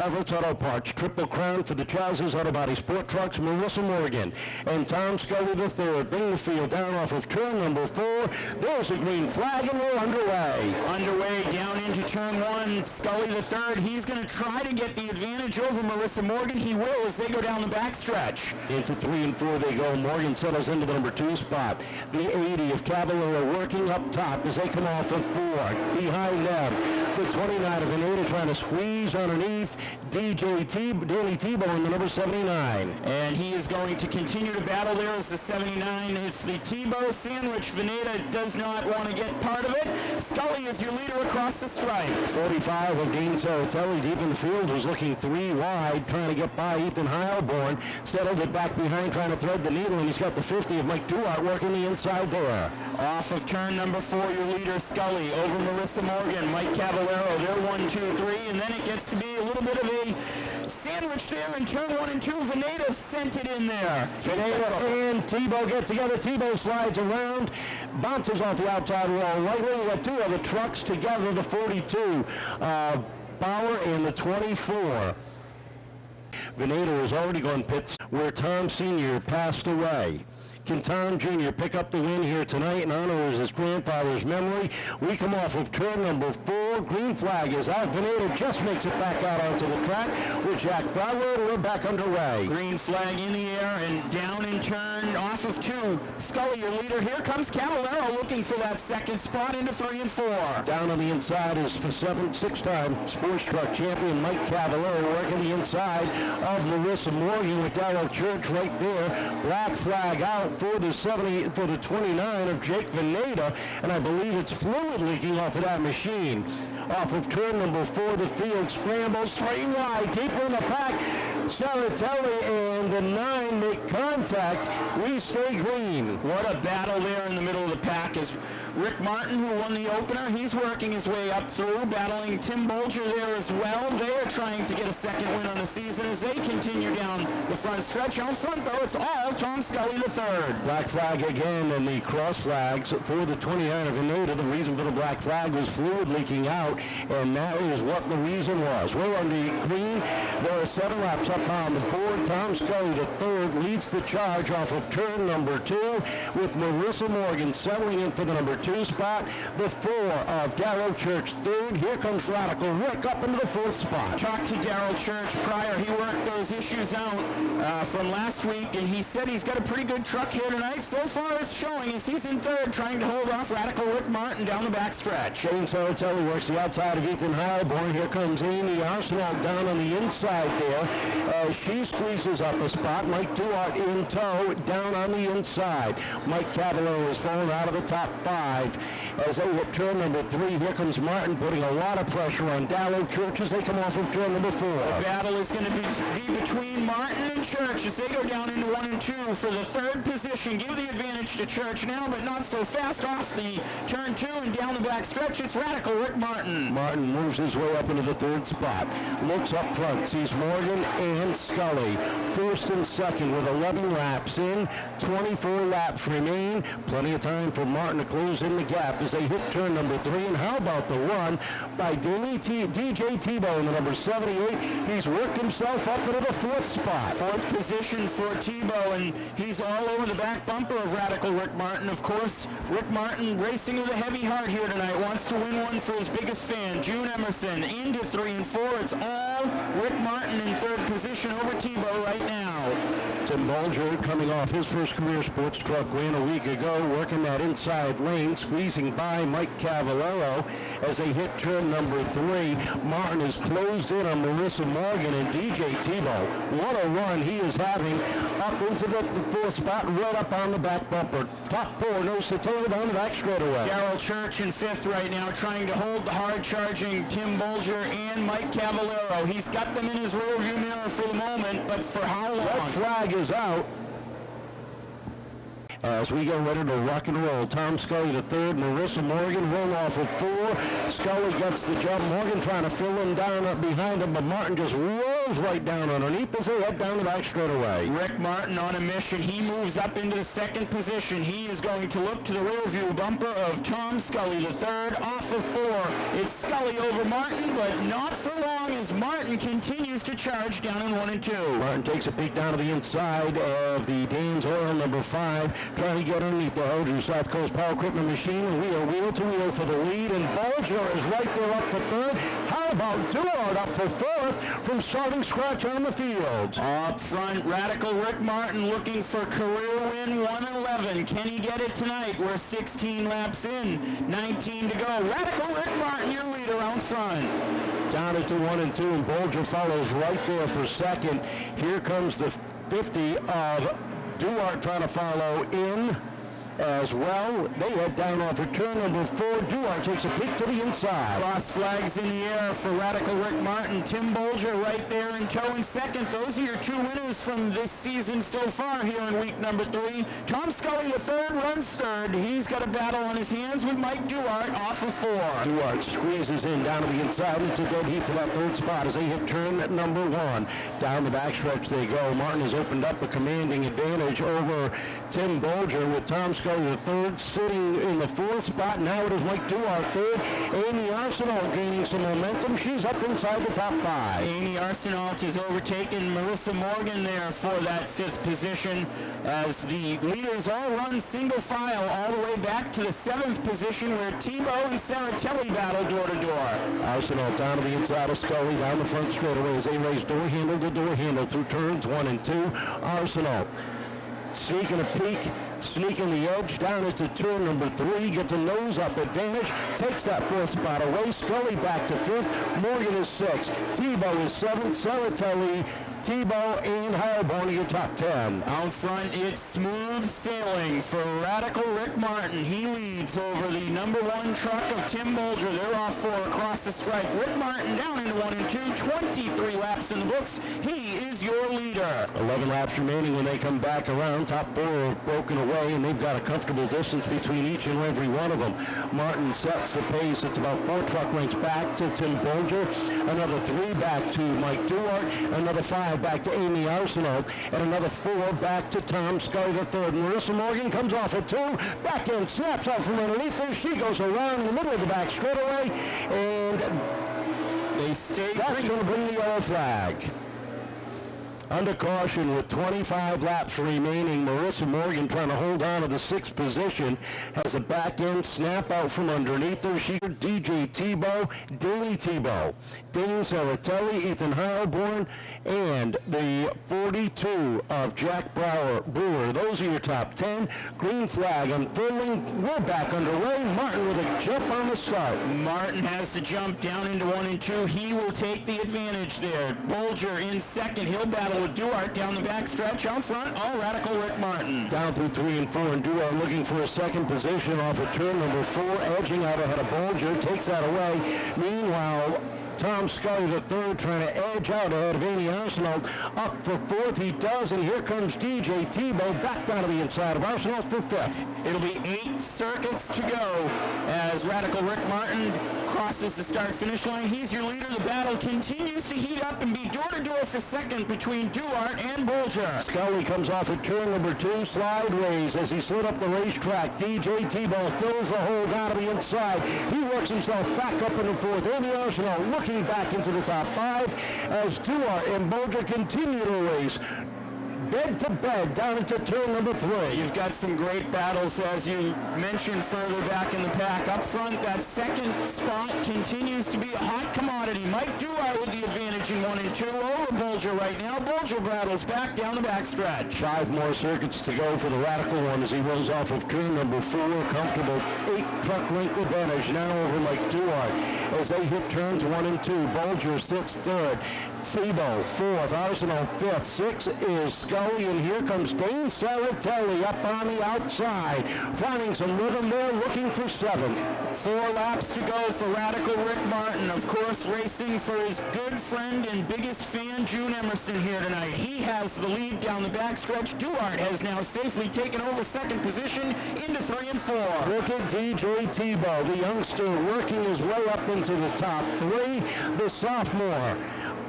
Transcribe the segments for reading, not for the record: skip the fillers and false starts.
Everett Auto Parts. Triple Crown for the Chaz's Auto Body Sport Trucks, Marissa Morgan and Tom Scully III. Bring the field down off of turn number 4. There's a green flag and we're underway. Underway down into turn 1. Scully III, he's going to try to get the advantage over Marissa Morgan. He will as they go down the backstretch. Into 3 and 4 they go. Morgan settles into the number 2 spot. The 80 of Cavallero working up top as they come off of 4. Behind them, the 29 of Veneta trying to squeeze underneath. DJ Thibeault in the number 79. And he is going to continue to battle there as the 79. It's the Thibeault sandwich. Veneta does not want to get part of it. Scully is your leader across the stripe. 45 of Dane Saritelli deep in the field was looking 3 wide, trying to get by Ethan Heilborn. Settled it back behind, trying to thread the needle, and he's got the 50 of Mike Duarte working the inside there. Off of turn number 4, your leader Scully over Marissa Morgan, Mike Cavallero. They're 1, 2, 3, and then it gets to be a little bit of a sandwich there in turn 1 and 2. Veneta sent it in there. Veneta and Thibeault get together. Thibeault slides around, bounces off the outside wall lightly. We got 2 other trucks together, the 42 Bauer and the 24. Veneta has already gone pits where Tom Sr. passed away. Can Tom Jr. pick up the win here tonight in honor of his grandfather's memory? We come off of turn number 4. Green flag is out. Veneta just makes it back out onto the track with Jack Broadway, and we're back underway. Green flag in the air and down in turn off of 2. Scully, your leader. Here comes Cavallero looking for that second spot into 3 and 4. Down on the inside is for 6-time sports truck champion Mike Cavallero working the inside of Marissa Morgan with Daryl Church right there. Black flag out for the 29 of Jake Veneta, and I believe it's fluid leaking off of that machine. Off of turn number 4, the field scrambles 3 wide, deeper in the pack. Saritelli and the 9 make contact. We stay green. What a battle there in the middle of the pack is Rick Martin, who won the opener. He's working his way up through, battling Tim Bolger there as well. They are trying to get a second win on the season as they continue down the front stretch. Out front, though, it's all Tom Scully III. Black flag again, and the cross flags for the 29 of Veneta. The reason for the black flag was fluid leaking out, and that is what the reason was. We're on the green. There are 7 laps up on the board. Tom Scully III leads the charge off of turn number 2 with Marissa Morgan settling in for the number 2 spot. The 4 of Daryl Church 3rd. Here comes Radical Rick up into the 4th spot. Talked to Daryl Church prior. He worked those issues out from last week, and he said he's got a pretty good truck here tonight. So far it's showing as he's in 3rd, trying to hold off Radical Rick Martin down the backstretch. Dane Saritelli works the outside of Ethan Heilborn. Here comes Amy Arsenault down on the inside there as she squeezes up a spot. Mike Duarte in tow down on the inside. Mike Cavallero has fallen out of the top 5 as they hit turn number 3. Here comes Martin putting a lot of pressure on Daryl Church as they come off of turn number 4. The battle is going to be between Martin and Church as they go down into 1 and 2 for the 3rd position. Give the advantage to Church now, but not so fast off the turn 2 and down the back stretch. It's Radical Rick Martin. Martin moves his way up into the 3rd spot. Looks up front, sees Morgan and Scully. 1st and 2nd with 11 laps in. 24 laps remain. Plenty of time for Martin to close in the gap as they hit turn number 3. And how about the run by DJ Thibeault in the number 78? He's worked himself up into the 4th spot. 4th position for Thibeault, and he's all over the back bumper of Radical Rick Martin. Of course, Rick Martin racing with a heavy heart here tonight. Wants to win one for his biggest fan, June Emerson, into 3 and 4. It's all Rick Martin in 3rd position over Thibeault right now. Tim Bolger coming off his first career sports truck win a week ago, working that inside lane, squeezing by Mike Cavallero as they hit turn number 3. Martin is closed in on Marissa Morgan and DJ Thibeault. What a run he is having up into the 4th spot, right up on the back bumper. Top 4, nose to tail down the back straightaway. Daryl Church in 5th right now, trying to hold the hard-charging Tim Bolger and Mike Cavallero. He's got them in his rearview mirror for the moment, but for how long? Red flag is out. As we get ready to rock and roll, Tom Scully III, Marissa Morgan roll off of 4. Scully gets the jump. Morgan trying to fill him down up behind him, but Martin just rolls follows right down underneath as they head down the back straightaway. Rick Martin on a mission. He moves up into the second position. He is going to look to the rear view bumper of Tom Scully, the third, off of 4. It's Scully over Martin, but not for long as Martin continues to charge down in 1 and 2. Martin takes a peek down to the inside of the Dane's Oil number 5, trying to get underneath the Hoju South Coast Power Equipment machine, and wheel to wheel for the lead, and Bolger is right there up for third. How about Duarte up for fourth from starting scratch on the field? Up front, Radical Rick Martin looking for career win 111. Can he get it tonight? We're 16 laps in, 19 to go. Radical Rick Martin, your leader out front. Down into 1 and 2, and Bolger follows right there for second. Here comes the 50 of Duarte trying to follow in as well. They head down off of turn number 4. Duarte takes a peek to the inside. Cross flags in the air for Radical Rick Martin. Tim Bolger right there in tow in second. Those are your 2 winners from this season so far here in week number 3. Tom Scully, the third, runs third. He's got a battle on his hands with Mike Duarte off of 4. Duarte squeezes in down to the inside into dead heat for that third spot as they hit turn number 1. Down the backstretch they go. Martin has opened up a commanding advantage over Tim Bolger with Tom Scully the third sitting in the 4th spot. Now it is Mike Duarte third. Amy Arsenault gaining some momentum. She's up inside the top 5. Amy Arsenault has overtaken Marissa Morgan there for that 5th position as the leaders all run single file all the way back to the 7th position where Thibeault and Saritelli battle door to door. Arsenault down to the inside of Scully down the front straightaway as they race door handle to door handle through turns 1 and 2. Arsenault sneaking a peek, sneaking the edge down into turn number 3, gets a nose-up advantage, takes that 4th spot away. Scully back to 5th, Morgan is 6th, Thibeault is 7th, Saritelli, Thibeault, and Heilborn your top 10. Out front, it's smooth sailing for Radical Rick Martin. He leads over the number 1 truck of Tim Bolger. They're off 4 across the stripe. Rick Martin down into 1 and 2, 23 laps in the books. He is your leader. 11 laps remaining when they come back around. Top 4 have broken away, and they've got a comfortable distance between each and every one of them. Martin sets the pace. It's about 4 truck lengths back to Tim Bolger, another 3 back to Mike Duarte, another 5 back to Amy Arsenault, and another 4 back to Tom Scully the third. Marissa Morgan comes off at 2, back in, snaps out from underneath there. She goes around in the middle of the back straightaway, and they stay. That's going to bring the yellow flag. Under caution with 25 laps remaining, Marissa Morgan trying to hold on to the 6th position, has a back end snap out from underneath her. She DJ Thibeault, Dane Thibeault, Dane Saritelli, Ethan Heilborn, and the 42 of Jack Brewer. Those are your top 10. Green flag unfurling. We're back underway. Martin with a jump on the start. Martin has to jump down into 1 and 2. He will take the advantage there. Bolger in second. He'll battle with Duarte down the back stretch. Out front, all Radical Rick Martin. Down through 3 and 4, and Duarte looking for a second position off of turn number 4, edging out ahead of Bolger, takes that away. Meanwhile, Tom Scully the third trying to edge out ahead of Amy Arsenault. Up for 4th, he does, and here comes DJ Thibeault back down to the inside of Arsenault for 5th. It'll be 8 circuits to go as Radical Rick Martin crosses the start-finish line. He's your leader. The battle continues to heat up and be door-to-door for second between Duarte and Bolger. Scully comes off at turn number 2, sideways as he slid up the racetrack. DJ Thibeault fills the hole down to the inside. He works himself back up into 4th. Amy Arsenault looking back into the top 5 as Duarte and Bolger continue to race bed to bed down into turn number 3. You've got some great battles, as you mentioned, further back in the pack. Up front, that second spot continues to be a hot commodity. Mike Duarte with the advantage in 1 and 2 over Bolger right now. Bolger battles back down the backstretch. 5 more circuits to go for the Radical one as he rolls off of turn number 4. Comfortable 8 truck length advantage now over Mike Duarte as they hit turns 1 and 2. Bolger sits third. Thibeault 4th, Arsenault 5th, 6 is Scully, and here comes Dane Saritelli up on the outside, finding some rhythm there, looking for 7th. 4 laps to go for Radical Rick Martin, of course racing for his good friend and biggest fan, June Emerson, here tonight. He has the lead down the backstretch. Duarte has now safely taken over second position into 3 and 4. Look at DJ Thibeault, the youngster, working his way up into the top 3, the sophomore.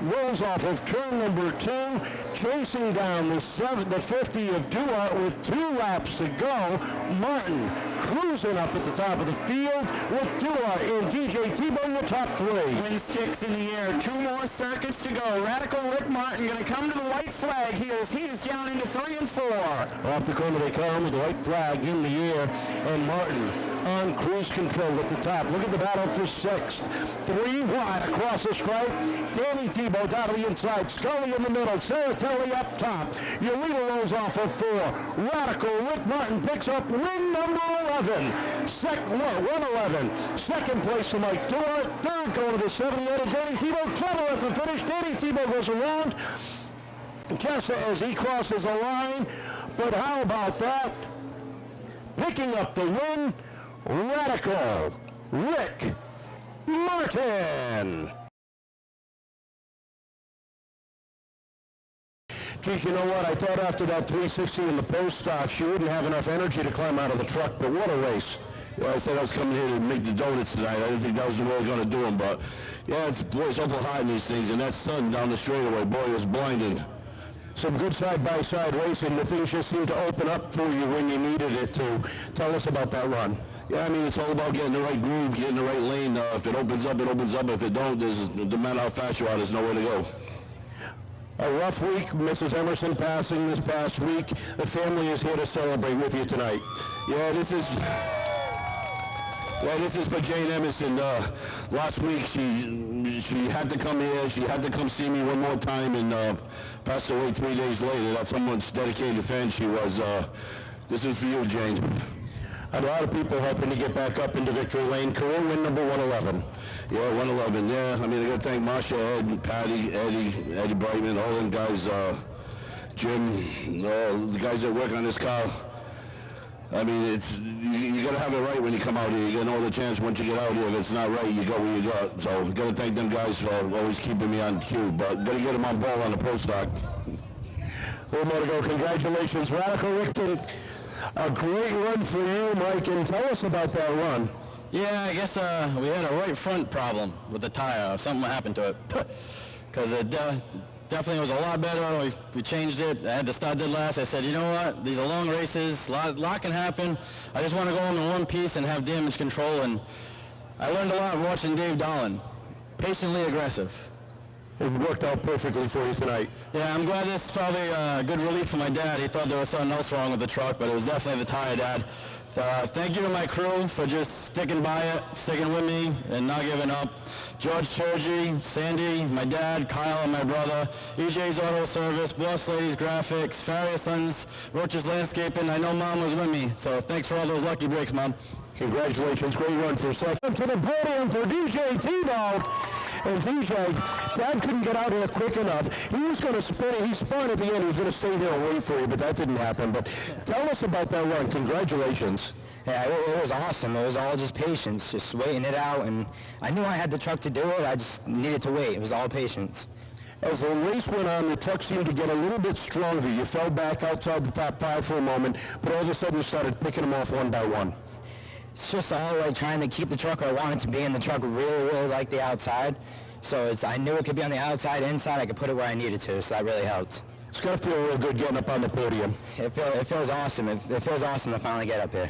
rolls off of turn number 2, chasing down the 50 of Duarte with 2 laps to go. Martin cruising up at the top of the field with Duarte and DJ Thibeault in the top 3. Wind sticks in the air. 2 more circuits to go. Radical Rick Martin going to come to the white flag here as he is down into 3 and 4. Off the corner they come with the white flag in the air, and Martin on cruise control at the top. Look at the battle for 6th. 3 wide across the stripe. Danny Thibeault down to the inside. Scully in the middle. Saritelli up top. Your leader rolls off of 4. Radical Rick Martin picks up win number 11. 111. Second place to Mike Duarte. Third going to the 78 of Danny Thibeault. Clever at the finish. Danny Thibeault goes around just as he crosses the line. But how about that? Picking up the win, Radical Rick Martin. Geez, you know what? I thought after that 360 in the post stock, she wouldn't have enough energy to climb out of the truck, but what a race. You know, I said I was coming here to make the donuts tonight. I didn't think that was the way I was going to do them, but yeah, it's awful hot in these things, and that sun down the straightaway, boy, it was blinding. Some good side-by-side racing. The things just seemed to open up for you when you needed it to. Tell us about that run. Yeah, I mean, it's all about getting the right groove, getting the right lane. If it opens up, it opens up. If it don't, no matter how fast you are, there's nowhere to go. A rough week. Mrs. Emerson passing this past week. The family is here to celebrate with you tonight. Yeah, this is for Jane Emerson. Last week, she had to come here. She had to come see me one more time, and passed away 3 days later. That's someone's dedicated fan she was. This is for you, Jane. A lot of people hoping to get back up into victory lane. Career win number 111. Yeah, 111. Yeah, I mean, I got to thank Marsha, Ed, Patty, Eddie Brightman, all them guys, Jim, the guys that work on this car. I mean, you got to have it right when you come out here. You got no other chance once you get out here. If it's not right, you go where you got. So got to thank them guys for always keeping me on cue. But got to get them on ball on the pro stock. One more to go. Congratulations, Radical Rick. A great run for you, Mike, and tell us about that run. Yeah, I guess we had a right front problem with the tire. Something happened to it. Because it definitely was a lot better. We changed it. I had to start dead last. I said, you know what? These are long races. A lot can happen. I just want to go home in one piece and have damage control. And I learned a lot watching Dave Dolan. Patiently aggressive. It worked out perfectly for you tonight. Yeah, I'm glad this is probably a good relief for my dad. He thought there was something else wrong with the truck, but it was definitely the tire, Dad. Thank you to my crew for just sticking by it, sticking with me, and not giving up. George Churgy, Sandy, my dad, Kyle, and my brother, EJ's Auto Service, Boss Ladies Graphics, Farrier Sons, Roach's Landscaping. I know Mom was with me, so thanks for all those lucky breaks, Mom. Congratulations, great run for second. To the podium for DJ Thibeault. And DJ, Dad couldn't get out here quick enough. He was going to spin. He spun at the end. He was going to stay there and wait for you, but that didn't happen. But tell us about that run. Congratulations. Yeah, it was awesome. It was all just patience, just waiting it out. And I knew I had the truck to do it. I just needed to wait. It was all patience. As the race went on, the truck seemed to get a little bit stronger. You fell back outside the top 5 for a moment, but all of a sudden you started picking them off one by one. It's just all like trying to keep the truck where I wanted to be, and the truck really like the outside. So I knew it could be on the outside, inside. I could put it where I needed to, so that really helped. It's going to feel real good getting up on the podium. It feels awesome. It feels awesome to finally get up here.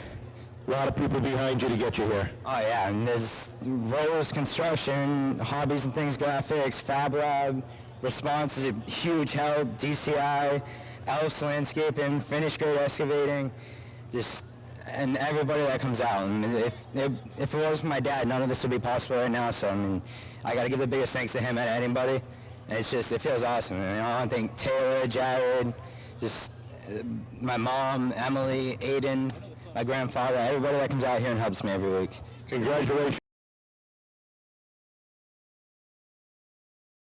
A lot of people behind you to get you here. Oh yeah, and there's Rose Construction, Hobbies and Things Graphics, Fab Lab, Response is a huge help, DCI, Elf's Landscaping, Finish Grade Excavating, and everybody that comes out. I mean, if it was for my dad, none of this would be possible right now. So I mean, I got to give the biggest thanks to him and anybody. And it feels awesome. I mean, I want to thank Taylor, Jared, my mom, Emily, Aiden, my grandfather, everybody that comes out here and helps me every week. Congratulations.